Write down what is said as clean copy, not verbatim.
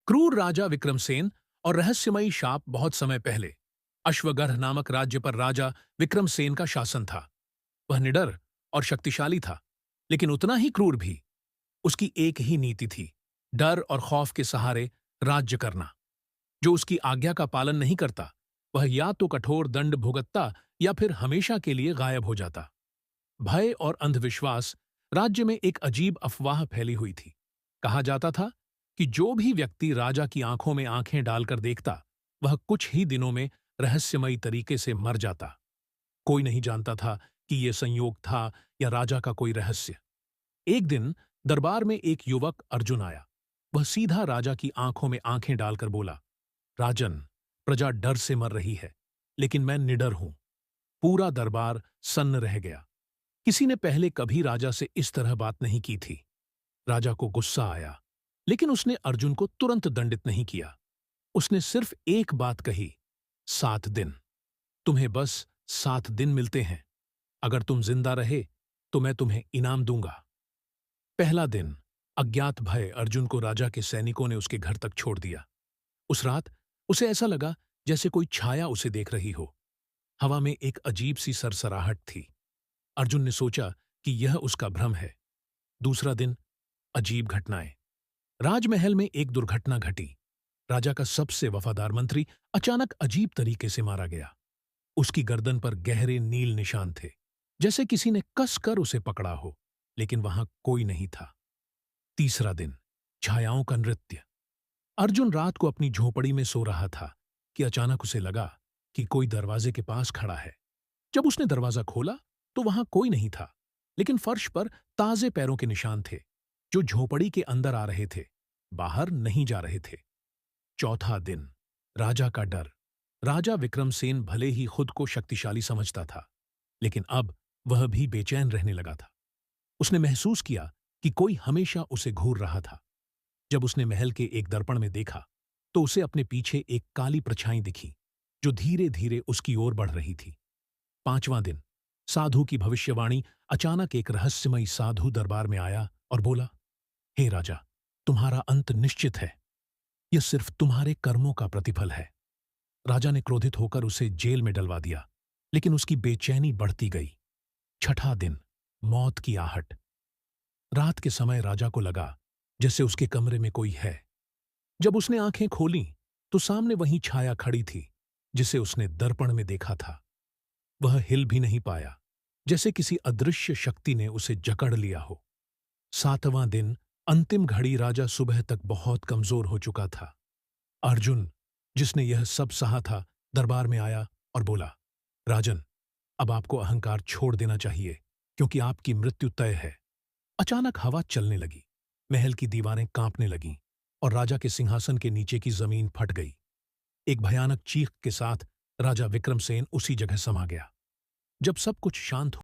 क्रूर राजा विक्रमसेन और रहस्यमयी शाप। बहुत समय पहले अश्वगढ़ नामक राज्य पर राजा विक्रमसेन का शासन था। वह निडर और शक्तिशाली था, लेकिन उतना ही क्रूर भी। उसकी एक ही नीति थी, डर और खौफ के सहारे राज्य करना। जो उसकी आज्ञा का पालन नहीं करता, वह या तो कठोर दंड भुगतता या फिर हमेशा के लिए गायब हो जाता। भय और अंधविश्वास राज्य में एक अजीब अफवाह फैली हुई थी। कहा जाता था कि जो भी व्यक्ति राजा की आंखों में आंखें डालकर देखता, वह कुछ ही दिनों में रहस्यमयी तरीके से मर जाता। कोई नहीं जानता था कि यह संयोग था या राजा का कोई रहस्य। एक दिन दरबार में एक युवक अर्जुन आया। वह सीधा राजा की आंखों में आंखें डालकर बोला, राजन, प्रजा डर से मर रही है, लेकिन मैं निडर हूं। पूरा दरबार सन्न रह गया। किसी ने पहले कभी राजा से इस तरह बात नहीं की थी। राजा को गुस्सा आया, लेकिन उसने अर्जुन को तुरंत दंडित नहीं किया। उसने सिर्फ एक बात कही, 7 दिन। तुम्हें बस 7 दिन मिलते हैं। अगर तुम जिंदा रहे तो मैं तुम्हें इनाम दूंगा। पहला दिन, अज्ञात भय अर्जुन को राजा के सैनिकों ने उसके घर तक छोड़ दिया। उस रात उसे ऐसा लगा जैसे कोई छाया उसे देख रही हो। हवा में एक अजीब सी सरसराहट थी। अर्जुन ने सोचा कि यह उसका भ्रम है। दूसरा दिन, अजीब घटनाएं। राजमहल में एक दुर्घटना घटी। राजा का सबसे वफादार मंत्री अचानक अजीब तरीके से मारा गया। उसकी गर्दन पर गहरे नील निशान थे, जैसे किसी ने कसकर उसे पकड़ा हो, लेकिन वहां कोई नहीं था। तीसरा दिन, छायाओं का नृत्य। अर्जुन रात को अपनी झोपड़ी में सो रहा था कि अचानक उसे लगा कि कोई दरवाजे के पास खड़ा है। जब उसने दरवाजा खोला तो वहां कोई नहीं था, लेकिन फर्श पर ताजे पैरों के निशान थे, जो झोपड़ी के अंदर आ रहे थे, बाहर नहीं जा रहे थे। चौथा दिन, राजा का डर। राजा विक्रमसेन भले ही खुद को शक्तिशाली समझता था, लेकिन अब वह भी बेचैन रहने लगा था। उसने महसूस किया कि कोई हमेशा उसे घूर रहा था। जब उसने महल के एक दर्पण में देखा, तो उसे अपने पीछे एक काली परछाई दिखी, जो धीरे धीरे उसकी ओर बढ़ रही थी। पांचवां दिन, साधु की भविष्यवाणी। अचानक एक रहस्यमयी साधु दरबार में आया और बोला, हे राजा, तुम्हारा अंत निश्चित है। यह सिर्फ तुम्हारे कर्मों का प्रतिफल है। राजा ने क्रोधित होकर उसे जेल में डलवा दिया, लेकिन उसकी बेचैनी बढ़ती गई। छठा दिन, मौत की आहट। रात के समय राजा को लगा जैसे उसके कमरे में कोई है। जब उसने आंखें खोलीं, तो सामने वही छाया खड़ी थी, जिसे उसने दर्पण में देखा था। वह हिल भी नहीं पाया, जैसे किसी अदृश्य शक्ति ने उसे जकड़ लिया हो। सातवां दिन, अंतिम घड़ी। राजा सुबह तक बहुत कमजोर हो चुका था। अर्जुन, जिसने यह सब सहा था, दरबार में आया और बोला, राजन, अब आपको अहंकार छोड़ देना चाहिए, क्योंकि आपकी मृत्यु तय है। अचानक हवा चलने लगी, महल की दीवारें कांपने लगीं और राजा के सिंहासन के नीचे की जमीन फट गई। एक भयानक चीख के साथ राजा विक्रमसेन उसी जगह समा गया। जब सब कुछ शांत